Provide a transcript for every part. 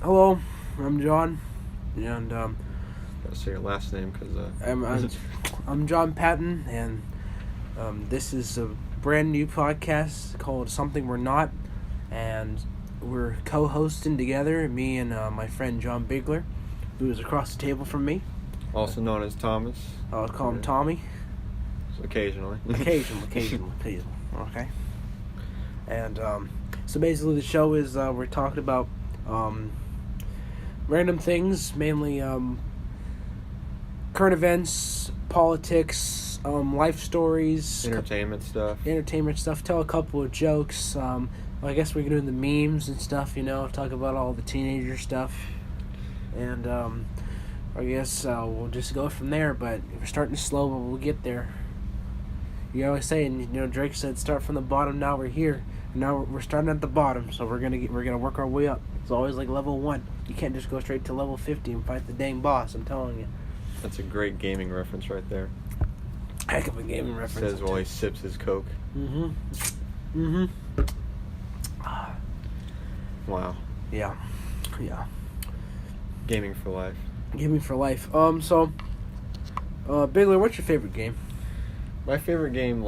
Hello, I'm John, and Gotta say your last name because I'm John Patton, and this is a brand new podcast called Something We're Not, and we're co-hosting together, me and my friend John Bigler, who is across the table from me. also known as Thomas. I'll call him Tommy. Occasionally. Occasionally. Okay. And so basically the show is we're talking about random things, mainly current events, politics, life stories, Entertainment stuff. Tell a couple of jokes. I guess we're doing the memes and stuff, talk about all the teenager stuff. And I guess we'll just go from there, but we're starting slow, but we'll get there. You always say, and Drake said, "Start from the bottom." Now we're here. And now we're starting at the bottom, so we're gonna work our way up. It's always like level 1. You can't just go straight to level 50 and fight the dang boss. I'm telling you. That's a great gaming reference right there. Heck of a gaming reference. Says while he sips his Coke. Wow. Yeah. Gaming for life. Gaming for life. So, Bigler, what's your favorite game? My favorite game,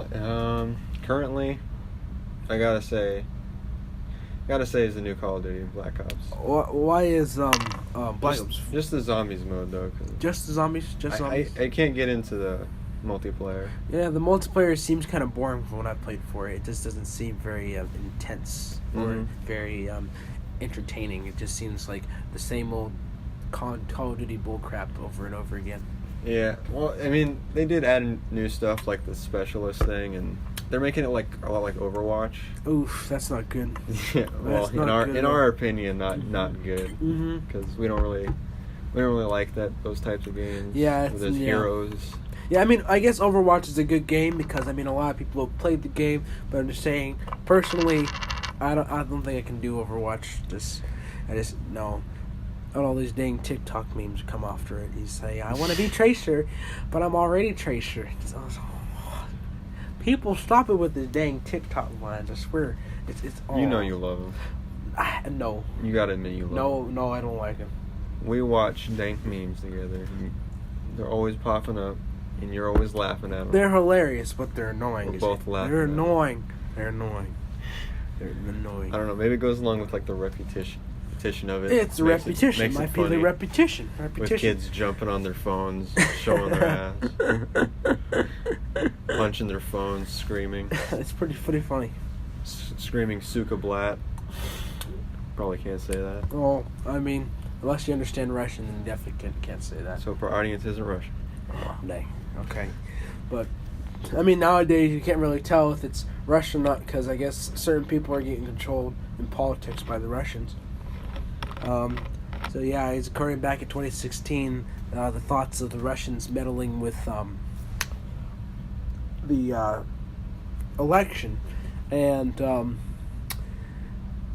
currently, I gotta say is the new Call of Duty Black Ops. Why is Black Ops? Just the zombies mode though. Just the zombies. Zombies. I can't get into the multiplayer. Yeah, the multiplayer seems kind of boring from when I played for it. It just doesn't seem very intense or very entertaining. It just seems like the same old Call of Duty bullcrap over and over again. Yeah, well, I mean, they did add new stuff like the specialist thing, and they're making it like a lot like Overwatch. Oof, that's not good. Yeah, well, in our opinion, not good, because we don't really like those types of games. Yeah, with those heroes. Yeah, I mean, I guess Overwatch is a good game because a lot of people have played the game, but I'm just saying, personally, I don't think I can do Overwatch. No. And all these dang TikTok memes come after it. You say, "I want to be Tracer, but I'm already Tracer." People stop it with the dang TikTok lines. I swear, it's all. You love them. No. You gotta admit you love them. No, I don't like them. We watch dank memes together. They're always popping up, and you're always laughing at them. They're hilarious, but they're annoying. We're both laughing. They're annoying. They're annoying. I don't know. Maybe it goes along with like the repetition of it. It's a repetition. Might be the repetition. With kids jumping on their phones, showing their ass, punching their phones, screaming. It's pretty funny. Screaming Suka Blat. Probably can't say that. Oh, I mean, unless you understand Russian, then you definitely can't say that. So our audience isn't Russian. Oh, dang. Okay. But, nowadays you can't really tell if it's Russian or not, because I guess certain people are getting controlled in politics by the Russians. So yeah, he's occurring back in 2016, the thoughts of the Russians meddling with the election, and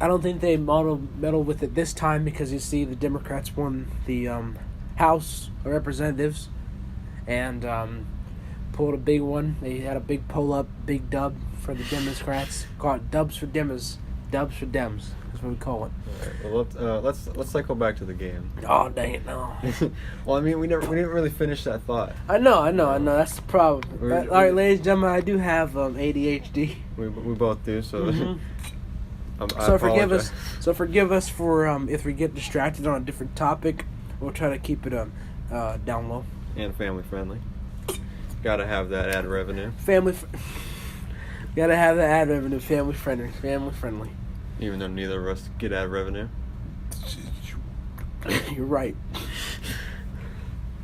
I don't think they meddle with it this time because you see the Democrats won the House of Representatives and pulled a big one. They had a big pull-up, big dub for the Democrats. Call it dubs for Dems. Dubs for Dems. That's what we call it. All right, well, let's cycle back to the game. Oh, dang it, no. Well, we didn't really finish that thought. I know. That's the problem. All right, ladies and gentlemen, I do have ADHD. We both do, so. So forgive us for if we get distracted on a different topic. We'll try to keep it down low. And family friendly. Gotta have that ad revenue. Gotta have the ad revenue. Family friendly. Even though neither of us get ad revenue. You're right.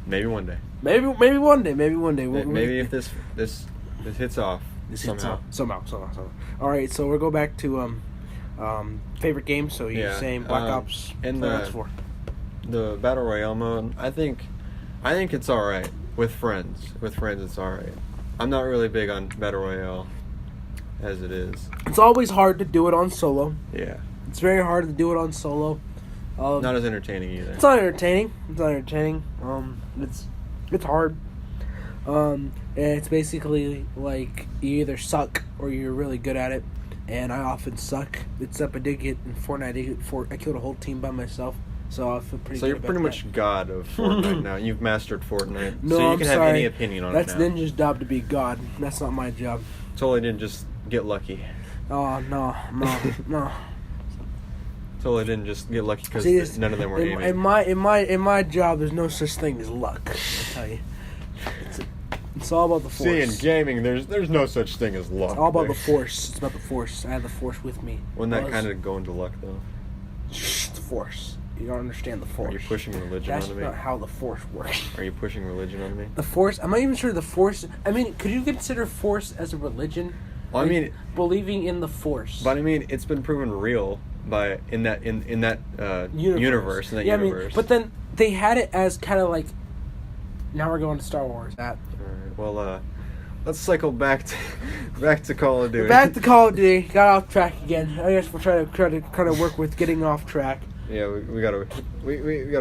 Maybe one day. Maybe one day. Maybe if this hits off somehow. All right, so we'll go back to favorite games. So you're saying Black Ops and the Battle Royale mode. I think it's all right with friends. With friends, it's all right. I'm not really big on Battle Royale as it is. It's always hard to do it on solo. Yeah. It's very hard to do it on solo. Not as entertaining either. It's not entertaining. It's hard. And it's basically like you either suck or you're really good at it. And I often suck. Except I did get in Fortnite. I killed a whole team by myself. So I feel pretty So good you're about pretty that. much god of Fortnite now. You've mastered Fortnite. No, so you I'm can have sorry. any opinion on That's it now. Ninja's job to be God. That's not my job. Totally didn't just get lucky. Oh, no. Totally didn't just get lucky See, because none of them were aiming. in my job, there's no such thing as luck. I'll tell you. It's all about the force. See, in gaming, there's no such thing as luck. It's all about there. the force. It's about the force. I have the force with me. Wouldn't that kind of go into luck, though? Shh, the force. You don't understand the force. Are you pushing religion That's onto me? not how the force works. Are you pushing religion on me? The force. I'm not even sure the force. I mean, could you consider force as a religion? Well, I Like, mean, believing in the force. but I mean, it's been proven real by in that universe. In that yeah, universe. I mean, but then they had it as kind of like. Now we're going to Star Wars. All right, well, let's cycle back to Call of Duty. Back to Call of Duty. Got off track again. I guess we'll try to work with getting off track. Yeah, we gotta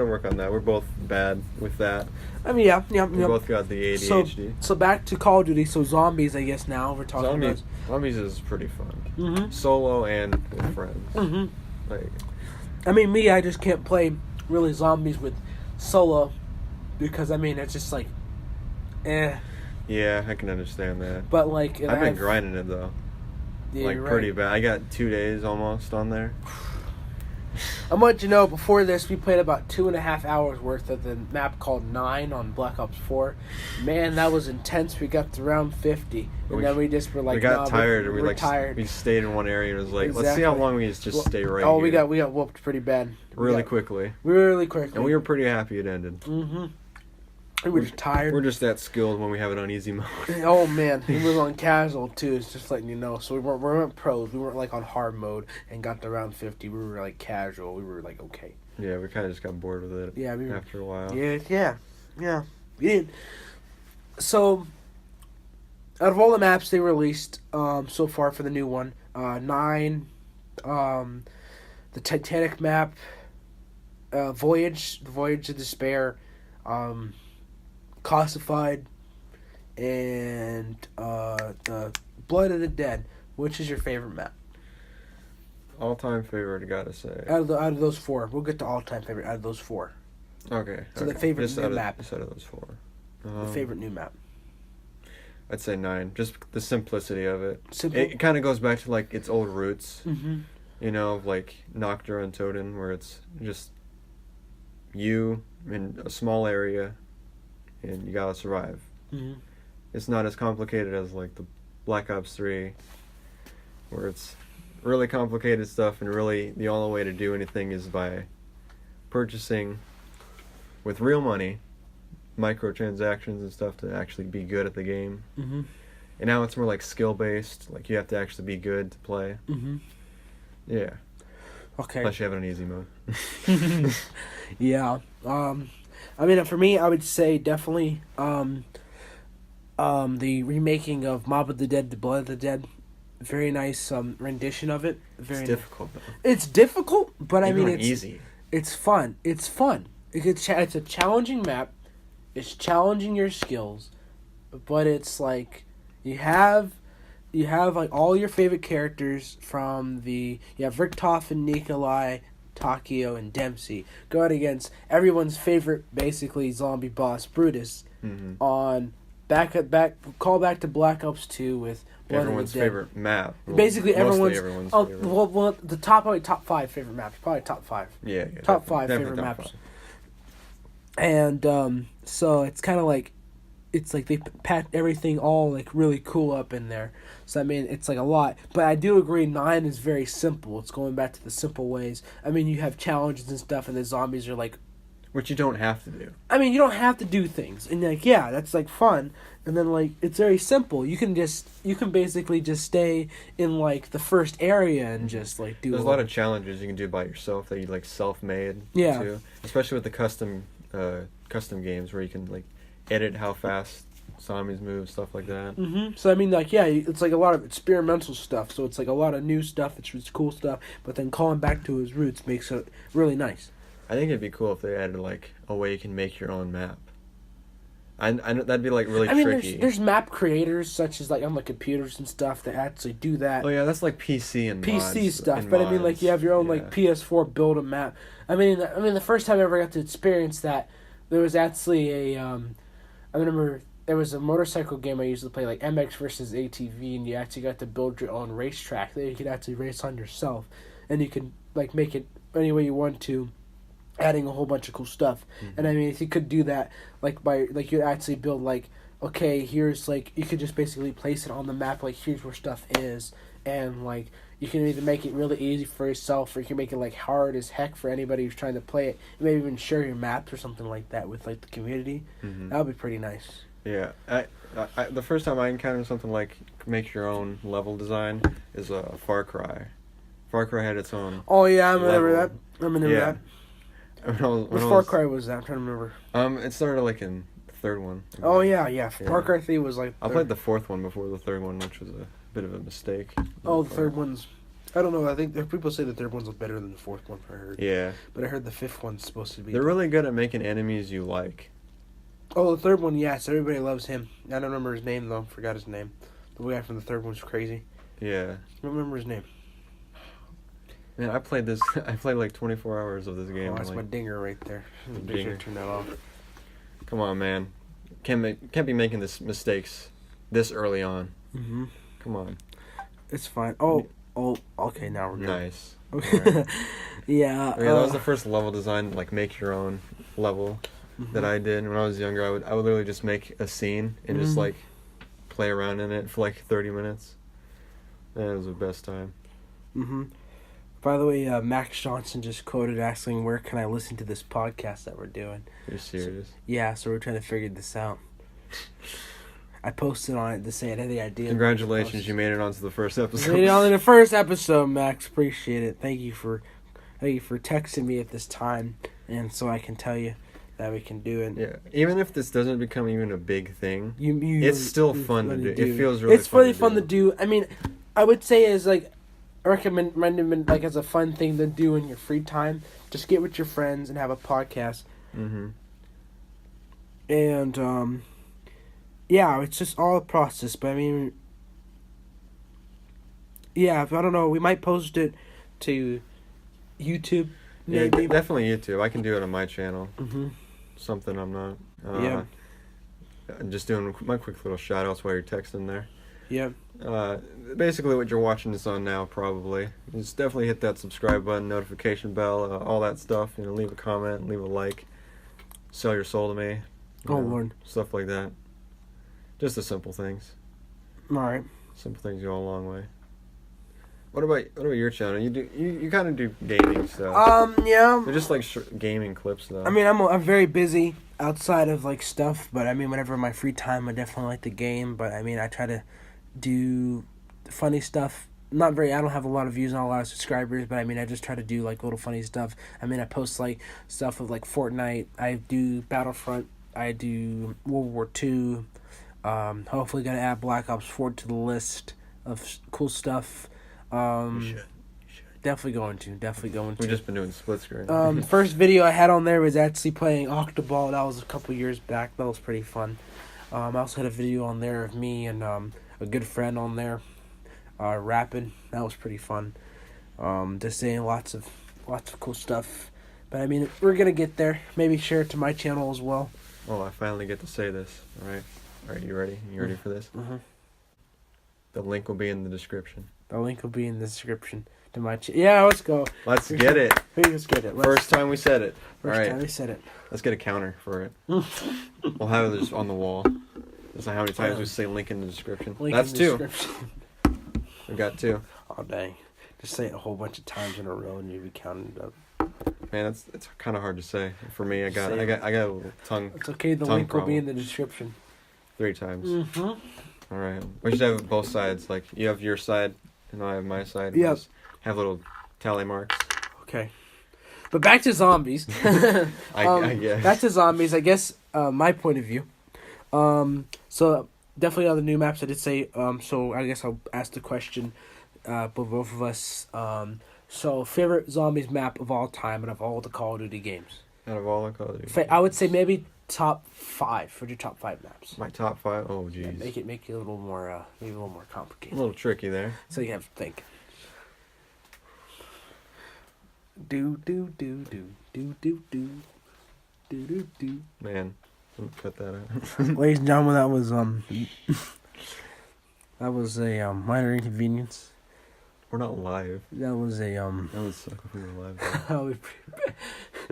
work on that. We're both bad with that. I mean, yeah. We both got the ADHD. So back to Call of Duty. So zombies, I guess now we're talking about. Zombies is pretty fun. Mm-hmm. Solo and with friends. Mm-hmm. Like, I mean, I just can't play really zombies with solo because I mean it's just like, yeah, I can understand that. But like, I've been grinding it though. Yeah, like you're pretty right. bad. I got 2 days almost on there. I'm letting you know, before this, we played about 2.5 hours worth of the map called 9 on Black Ops 4. Man, that was intense. We got to round 50, and then we just were like, we got tired, and we're tired. we stayed in one area and it was like, let's see Exactly. how long we just stay right Oh, here. we got whooped pretty bad. really quickly. Really quickly. And we were pretty happy it ended. Mm-hmm. We were just tired. We're just that skilled when we have it on easy mode. Oh man, it was on casual too. It's just letting you know. So we weren't pros. We weren't like on hard mode and got to round 50. We were like casual. We were like okay. Yeah, we kind of just got bored with it. Yeah, after a while. Yeah. We did. So, out of all the maps they released so far for the new one, 9, the Titanic map, Voyage, the Voyage of Despair, Classified, and the Blood of the Dead. Which is your favorite map? All-time favorite, I gotta say. Out of those 4, we'll get to all-time favorite. Out of those 4, Okay. So the favorite just new map. Just out of those 4. the favorite new map. I'd say 9. Just the simplicity of it. Simple. It kind of goes back to like its old roots. Mm-hmm. You know, of like Nocturne and Toten, where it's just you in a small area, and you gotta survive. Mm-hmm. It's not as complicated as like the Black Ops 3, where it's really complicated stuff, and really the only way to do anything is by purchasing with real money, microtransactions and stuff to actually be good at the game. Mm-hmm. And now it's more like skill based, like you have to actually be good to play. Mm-hmm. Yeah. Okay. Unless you have it on easy mode. Yeah. I mean, for me, I would say definitely the remaking of Mob of the Dead, The Blood of the Dead. Very nice rendition of it. Very It's difficult though. It's difficult, but I Even mean, on it's easy. It's fun. It's fun. It's a challenging map. It's challenging your skills, but it's like you have like all your favorite characters from you have Richtofen and Nikolai, Takio, and Dempsey going against everyone's favorite basically zombie boss Brutus on call back to Black Ops 2 with Blood Everyone's of the Dead. favorite map. Well, Basically mostly everyone's favorite. well the top 5 favorite maps, probably top 5. Yeah, Top definitely- 5 favorite definitely top maps. 5. And so it's kind of like, it's like they packed everything all like really cool up in there. So I mean, it's like a lot. But I do agree, 9 is very simple. It's going back to the simple ways. I mean, you have challenges and stuff, and the zombies are like, Which you don't have to do. I mean, you don't have to do things, and like, yeah, that's like fun. And then like, it's very simple. You can basically just stay in like the first area and just like do. There's a lot of challenges you can do by yourself that you like self-made. Yeah. Too. Especially with the custom games where you can like edit how fast zombies move, stuff like that. Mm-hmm. So I mean, like, yeah, it's like a lot of experimental stuff. So it's like a lot of new stuff. It's cool stuff. But then calling back to his roots makes it really nice. I think it'd be cool if they added like a way you can make your own map. I know that'd be like really I mean, tricky. there's map creators such as like on the computers and stuff that actually do that. Oh yeah, that's like PC and PC mods, stuff, and but I mean, like mods. you have your own Yeah. like PS4 build a map. I mean, the first time I ever got to experience that, there was actually a I remember there was a motorcycle game I used to play, like MX versus ATV, and you actually got to build your own racetrack that you could actually race on yourself, and you could like make it any way you want to, adding a whole bunch of cool stuff. And I mean, if you could do that, like by like you'd actually build like, okay, here's like you could just basically place it on the map, like here's where stuff is, and like you can either make it really easy for yourself, or you can make it like hard as heck for anybody who's trying to play it. And maybe even share your maps or something like that with like the community. That would be pretty nice. Yeah, I the first time I encountered something like make your own level design is Far Cry. Far Cry had its own. Oh yeah, I remember level. that. I remember Yeah. that. Which Far Cry was that? I'm trying to remember. It started like in the third one. Oh yeah. Far Cry 3 was like. I played the fourth one before the third one, which was a bit of a mistake. Oh, the third one's. I don't know. I think people say the third one's better than the fourth one. I heard. Yeah. But I heard the fifth one's supposed to be. They're really good at making enemies you like. Oh, the third one, yes. Everybody loves him. I don't remember his name, though. Forgot his name. The guy from the third one's crazy. Yeah. I don't remember his name. Man, I played like 24 hours of this game. Oh, that's like, my dinger right there. Dinger. Turn that off. Come on, man. Can't be making this mistakes this early on. Mm-hmm. Come on. It's fine. Oh, okay, now we're good. Nice. Okay. Yeah. Okay, that was the first level design, like make your own level that I did when I was younger. I would literally just make a scene and just like play around in it for like 30 minutes. That was the best time. Mm-hmm. By the way, Max Johnson just quoted asking, "Where can I listen to this podcast that we're doing?" You're serious? Yeah, so we're trying to figure this out. I posted on it to say I had the idea. Congratulations, you made it onto the first episode. Made it on the first episode, Max. Appreciate it. Thank you for texting me at this time, and so I can tell you that we can do it. Yeah, even if this doesn't become even a big thing, You it's still fun to do. It feels It's really really fun to do. I mean, I would say is like I recommend like as a fun thing to do in your free time. Just get with your friends and have a podcast. Mm-hmm. And yeah, it's just all a process. But I mean, yeah, I don't know. We might post it to YouTube. Maybe. Yeah, definitely YouTube. I can do it on my channel. Mm-hmm. Something I'm not. Yeah. Just doing my quick little shout outs while you're texting there. Yeah. Basically what you're watching this on now, probably. Just definitely hit that subscribe button, notification bell, all that stuff. Leave a comment, leave a like. Sell your soul to me. Lord. Stuff like that. Just the simple things. All right. Simple things go a long way. What about your channel? You kind of do gaming stuff. Yeah. They're just like gaming clips though. I mean, I'm very busy outside of like stuff, but I mean, whenever my free time, I definitely like the game. But I mean, I try to do funny stuff. I don't have a lot of views and a lot of subscribers, but I mean, I just try to do like little funny stuff. I mean, I post like stuff of like Fortnite. I do Battlefront. I do World War II. Hopefully gonna add Black Ops 4 to the list of cool stuff. You should. Definitely going to. We've just been doing split screen. First video I had on there was actually playing Octoball. That was a couple years back. That was pretty fun. I also had a video on there of me and a good friend on there rapping. That was pretty fun. Just saying lots of cool stuff. But I mean, we're gonna get there. Maybe share it to my channel as well. Oh, I finally get to say this. All right, you ready? You ready for this? Mm-hmm. The link will be in the description. The link will be in the description to my channel. Yeah, let's go. Let's get it. Let's get it. First time we said it. First All right. time we said it. Let's get a counter for it. We'll have it just on the wall. That's how many times we say link in the description. That's 2. We got 2. Oh dang! Just say it a whole bunch of times in a row and you'll be counting it up. Man, it's kind of hard to say. For me, I got a little tongue. It's okay. The tongue link will be in problem. the description. 3 times. Mm-hmm. All right. We should have both sides. Like you have your side, and I have my side. Yep. Just have little tally marks. Okay. But back to zombies. I guess. Back to zombies. I guess my point of view. So definitely on the new maps, I did say. So I guess I'll ask the question, both of us. So favorite zombies map of all time and of all the Call of Duty games. Out of all the Call of Duty. I would say maybe top 5. What's your top 5 maps? My top 5. Oh, jeez. Yeah, make it a little more, maybe a little more complicated. A little tricky there. So you have to think. Do. Man, let me cut that out. Ladies and gentlemen, that was a minor inconvenience. We're not live. That was a That would suck if we were live. oh,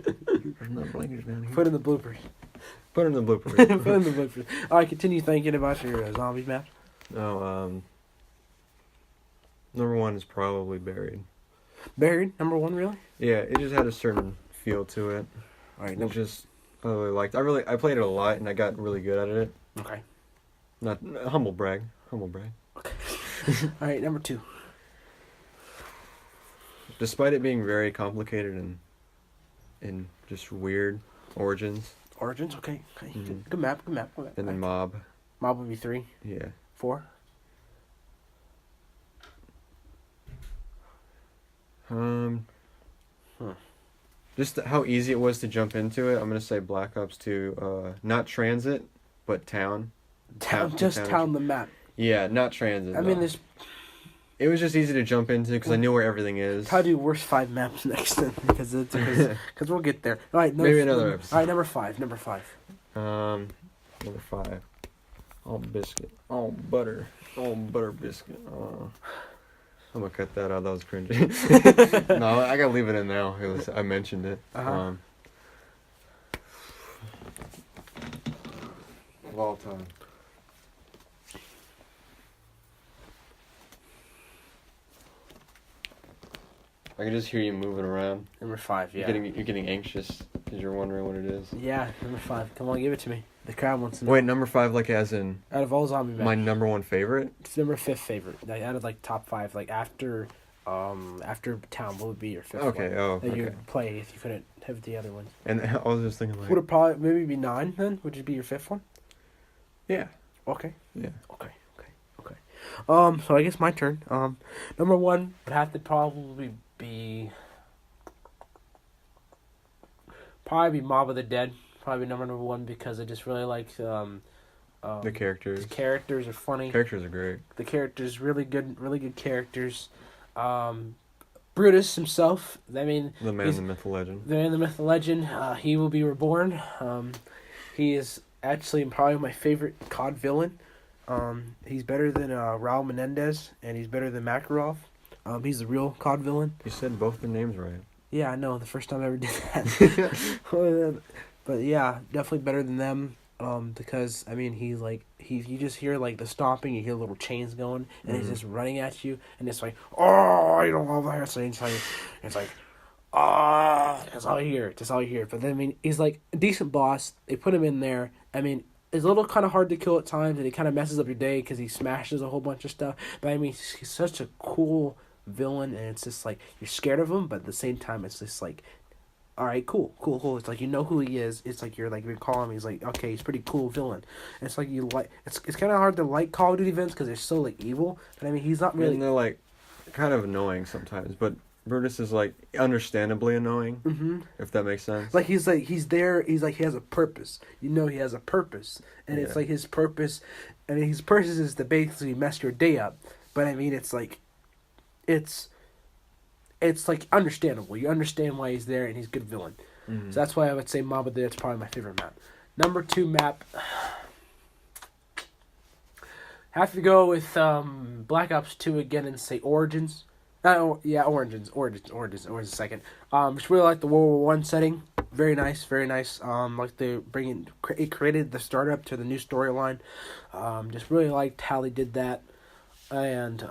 There's no blankets down here. put in the bloopers. Put it in the blooper. Put in the bloopers. All right, continue thinking about your zombie map. No, number 1 is probably Buried. Buried, number 1, really? Yeah, it just had a certain feel to it. All right, Which just I really liked. I played it a lot and I got really good at it. okay. Not humble brag. All right, number 2. Despite it being very complicated and just weird origins. Origins, okay. Mhm. Good map. And then Mob. Mob would be 3, Yeah. 4. Just how easy it was to jump into it. I'm gonna say Black Ops 2. Not Transit, but Town. Town the map. Yeah, not Transit. I mean, this. It was just easy to jump into because I knew where everything is. How do worst 5 maps next then? because we'll get there. All right, Maybe another episode. All right, number 5. Number 5. All biscuit. All butter. All butter biscuit. I'm gonna cut that out. That was cringy. No, I gotta leave it in now. I mentioned it. Uh-huh. Of all time. I can just hear you moving around. Number 5, yeah. You're getting anxious because you're wondering what it is. Yeah, number 5. Come on, give it to me. The crowd wants to know. Wait, number 5, like as in Out of all zombie maps, my number 1 favorite? it's number 5th favorite. Like, out of like top 5, like after Town, what would be your 5th Okay. one? Oh, That okay. you'd play if you couldn't have the other ones. And I was just thinking like, Would it probably maybe be 9 then? Would it be your 5th one? yeah, Okay. yeah. Okay. So I guess my turn. Number 1 would have to probably be Mob of the Dead. Probably number 1 because I just really like The characters. the characters are funny. Characters are great. The characters really good characters. Brutus himself. I mean, The man, he's- the myth, the legend. the man, the myth, the legend. He will be reborn. He is actually probably my favorite COD villain. He's better than Raul Menendez, and he's better than Makarov. He's the real COD villain. You said both their names right. Yeah, I know. The first time I ever did that. But yeah, definitely better than them. Because I mean, you just hear like the stomping, you hear little chains going, and he's just running at you, and it's like, oh, you don't love that. So it's like, that's all you hear. That's all you hear. But then I mean, he's like a decent boss. They put him in there. I mean, it's a little kind of hard to kill at times, and he kind of messes up your day because he smashes a whole bunch of stuff. But I mean, he's such a cool villain, and it's just like you're scared of him, but at the same time, it's just like, all right, cool. It's like you know who he is. It's like you're like, you call him. He's like, okay, he's a pretty cool villain. And it's like you like. It's kind of hard to like Call of Duty villains because they're so like evil. But I mean, he's not really. And they're like kind of annoying sometimes, but Brutus is like understandably annoying. Mm-hmm. If that makes sense. Like he's there. He's like he has a purpose. You know, he has a purpose, and it's Yeah. like his purpose. I mean, his purpose is to basically mess your day up. But I mean, it's like, it's like understandable. You understand why he's there, and he's a good villain. Mhm. So that's why I would say Mob of the Dead is probably my favorite map. Number 2 map. Have to go with Black Ops 2 again and say Origins. Origins second. Just really like the World War I setting. Very nice. Like it created the startup to the new storyline. Just really liked how they did that. And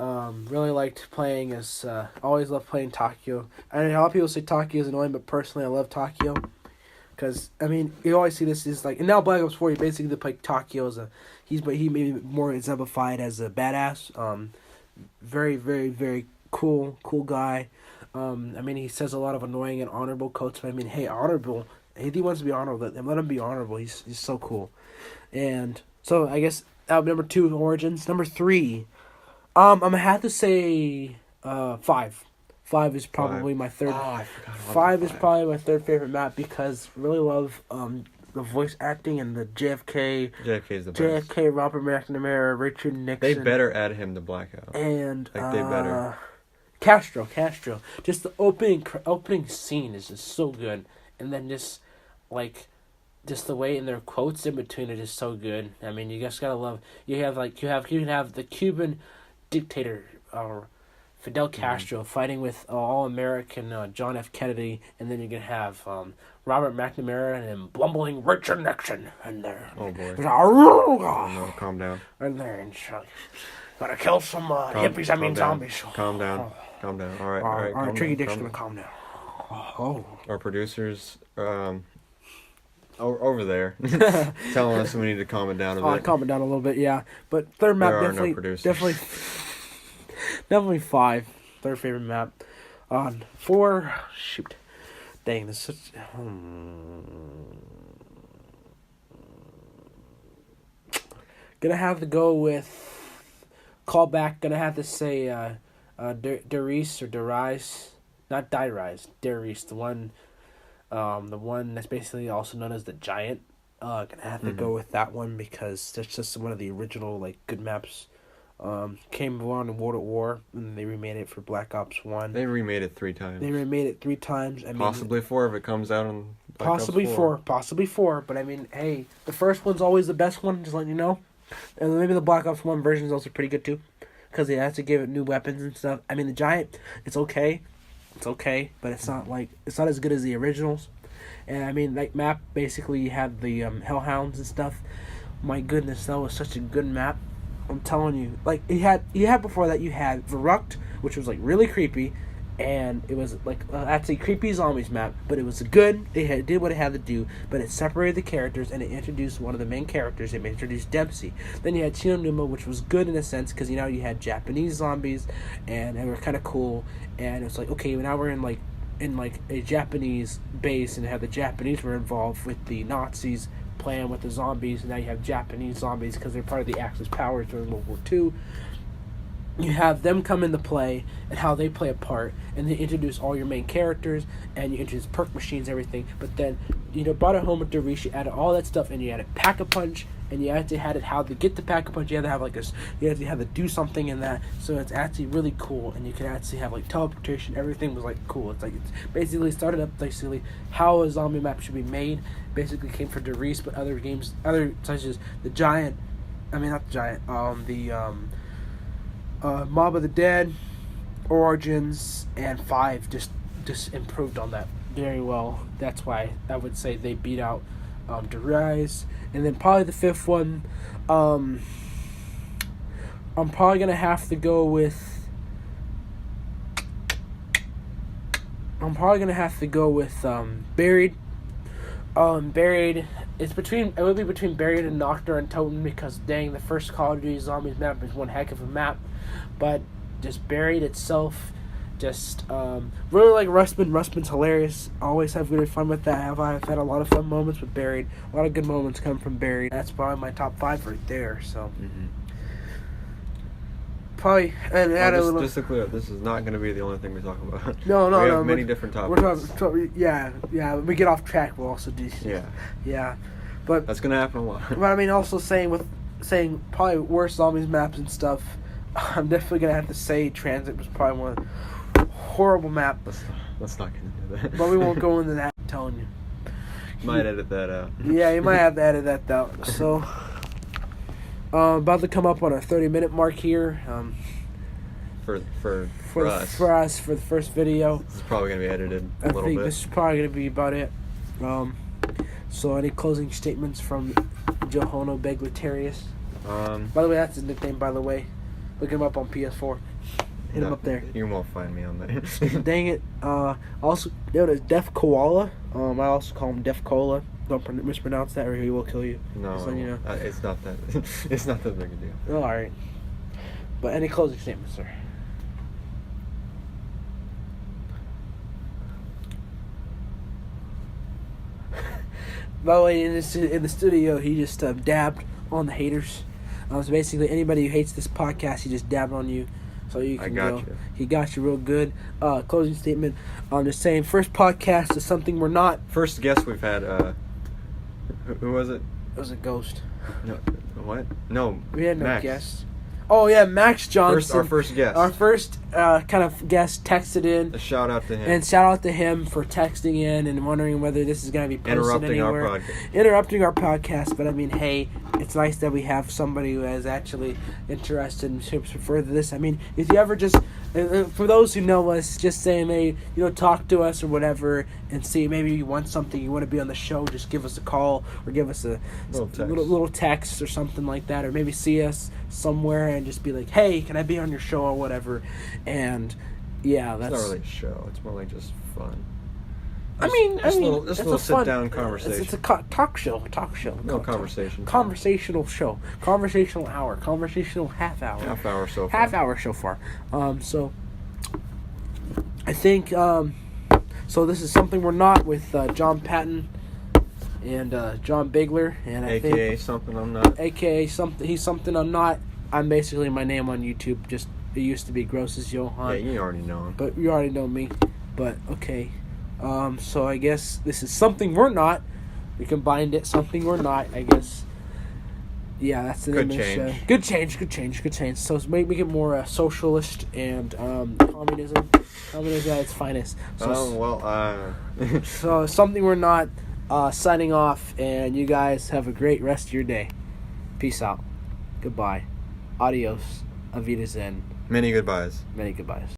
really liked playing as always loved playing Takeo. And a lot of people say Takeo is annoying, but personally I love Takeo because I mean you always see this is like, and now Black Ops 4 you basically play Takeo as he may be more exemplified as a badass. Very very cool guy. I mean he says a lot of annoying and honorable quotes, but I mean hey, honorable. If he wants to be honorable, let him be honorable. He's so cool. And so I guess number 2 Origins. Number 3. I'm gonna have to say 5. 5 is probably my third. Oh, I forgot about 5 is 5. probably my third favorite map because I really love the voice acting and the JFK, JFK's the best. JFK, Robert McNamara, Richard Nixon. They better add him to Blackout. And Like, they better. Castro. Just the opening scene is just so good, and then just the way in their quotes in between it is so good. I mean, you just gotta love. You can have the Cuban dictator, Fidel Castro, fighting with all-American John F. Kennedy, and then you can have Robert McNamara and then bumbling Richard Nixon in there. Oh boy. Oh, No, calm down. in there and gotta kill some hippies. calm down. Zombies. Calm down. Calm down. All right. All right, Tricky Dick's calm gonna calm down. Oh. Our producers, over there, telling us we need to calm it down a bit. Calm it down a little bit, yeah. But third map There are no definitely, producers. definitely 5. Third favorite map. On 4, shoot, dang, this is such. Gonna have to go with callback. Gonna have to say Darius or Darius, not Darius, Darius, the one that's basically also known as the Giant. Gonna have to go with that one because that's just one of the original good maps. Came along in World at War, and they remade it for Black Ops 1. They remade it 3 times. They remade it 3 times. I mean, Possibly 4 if it comes out on Black possibly Ops 4. Possibly 4. But I mean, hey, the first one's always the best one. Just letting you know. And maybe the Black Ops 1 version is also pretty good too, because they have to give it new weapons and stuff. I mean, the Giant, it's okay, but it's not as good as the originals. And I mean, map basically you had the Hellhounds and stuff. My goodness, that was such a good map. I'm telling you, you had before that you had Verrucht, which was really creepy, and it was actually creepy zombies map, but it was good. It did what it had to do, but it separated the characters and it introduced one of the main characters. It introduced Dempsey. Then you had Chino Numa, which was good in a sense because you had Japanese zombies, and they were kind of cool. And it was okay, now we're in a Japanese base, and had the Japanese were involved with the Nazis playing with the zombies, and now you have Japanese zombies because they're part of the Axis powers during World War II. You have them come into play and how they play a part, and they introduce all your main characters, and you introduce perk machines, everything. But then, brought it home with Darius, you added all that stuff, and you added Pack-a-Punch, and you actually had it how to get the Pack-a-Punch. You had to have you had to have to do something in that, so it's actually really cool, and you can actually have teleportation. Everything was cool. It's basically started up how a zombie map should be made. Basically came from Darius, but other games, such as the Giant. I mean, not the Giant. Mob of the Dead, Origins, and 5 just improved on that very well. That's why I would say they beat out Darius. And then probably the 5th one, I'm probably gonna have to go with. Buried. Buried. It would be between Buried and Nocturne and Totem because dang, the first Call of Duty Zombies map is one heck of a map, but just Buried itself, really like Rustman. Rustman's hilarious. I always have good fun with that. I've had a lot of fun moments with Buried. A lot of good moments come from Buried. That's probably my top 5 right there. So. Probably, and add a little. Just to clear up, this is not going to be the only thing we talk about. No. We have many different topics. We're talking, yeah. When we get off track, we'll also do. Yeah, but that's going to happen a lot. But I mean, also saying probably worse zombies maps and stuff. I'm definitely gonna have to say Transit was probably one of the horrible map. Let's not get into that. But we won't go into that. I'm telling you. Might edit that out. Yeah, you might have to edit that out. So. About to come up on a 30-minute mark here. For us. For us, for the first video. This is probably going to be edited a little bit. I think this is probably going to be about it. So any closing statements from Johono Begletarius? By the way, that's his nickname, by the way. Look him up on PS4. Hit him up there. You won't find me on there. Dang it. Also, known as Def Koala. I also call him Def Cola. Don't mispronounce that or he will kill you. No, so, it's not that. It's not that big a deal. All right. But any closing statements, sir? By the way, in the studio, he just dabbed on the haters. So basically, anybody who hates this podcast, he just dabbed on you. So you I can got go. you. He got you real good. Closing statement. I'm just saying, first podcast is something we're not. First guest we've had. Who was it? It was a ghost. No, what? No, We had no Max. guests. Oh yeah, Max Johnson. Our first guest. Our first kind of guest texted in. A shout out to him. And shout out to him for texting in and wondering whether this is going to be posted Interrupting our anywhere. podcast. Interrupting our podcast. But I mean, hey, it's nice that we have somebody who is actually interested in to further this. I mean, if you ever just, for those who know us, just saying, hey, talk to us or whatever, and see maybe you want something, you want to be on the show, just give us a call or give us a little text or something like that, or maybe see us somewhere and just be like, hey, can I be on your show or whatever. And yeah, that's It's not really a show. It's more like just fun. I mean, Just a little it's sit fun- down conversation. It's a talk show. No conversation. Conversational show. Conversational hour. Conversational half hour. Half hour so far. Half hour so far. So I think so. This is something we're not with John Patton and John Bigler, and I AKA think something I'm not. AKA something. He's something I'm not. I'm basically my name on YouTube. Just it used to be Gross as Johan. Yeah, you already know him. But you already know me. But okay. So I guess this is something we're not. We combined it. Something we're not. I guess. Yeah, that's the name of the show. Good change. Good change. So let's make it more socialist and communism. Communism at its finest. So, so something we're not. Signing off, and you guys have a great rest of your day. Peace out. Goodbye. Adios. Auf Wiedersehen. Many goodbyes. Many goodbyes.